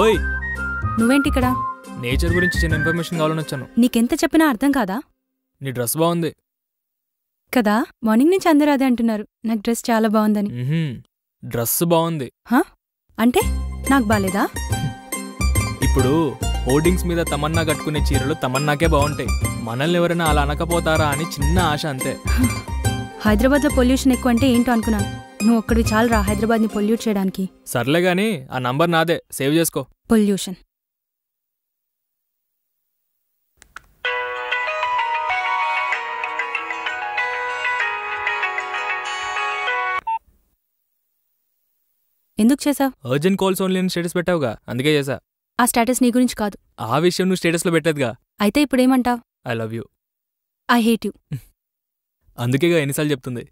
ఓయ్ నువ్వేంటిక్కడ? నేచర్ గురించి చిన్న ఇన్ఫర్మేషన్ కావాలని వచ్చాను. నీకెంత చెప్పినా అర్థం కాదా? నీ డ్రెస్ బాగుంది కదా, మార్నింగ్ నుంచి అందరూ అదే అంటున్నారు, నాకు డ్రెస్ చాలా బాగుందని. డ్రెస్ బాగుంది అంటే నాకు బాలేదా? ఇప్పుడు హోర్డింగ్స్ మీద తమన్నా కట్టుకునే చీరలు తమన్నాకే బాగుంటాయి. మనల్ని ఎవరైనా అలా అనకపోతారా అని చిన్న ఆశ అంతే. హైదరాబాద్లో పొల్యూషన్ ఎక్కువ అంటే ఏంటో అనుకున్నాను. నువ్వు ఒక్కడివి చాలరా హైదరాబాద్ని పొల్యూట్ చేయడానికి. సర్లే గాని ఆ నంబర్ నాదే, సేవ్ చేసుకో. పొల్యూషన్. ఎందుకు చేసావు? అర్జెంట్ కాల్స్ ఓన్లీ అని స్టేటస్ పెట్టావుగా, అందుకే చేసా. ఆ స్టేటస్ నీ గురించి కాదు. ఆ విషయం నువ్వు స్టేటస్లో పెట్టేదిగా. అయితే ఇప్పుడేమంటావు? I love you. I hate you. అందుకేగా ఎన్నిసార్లు చెప్తుంది.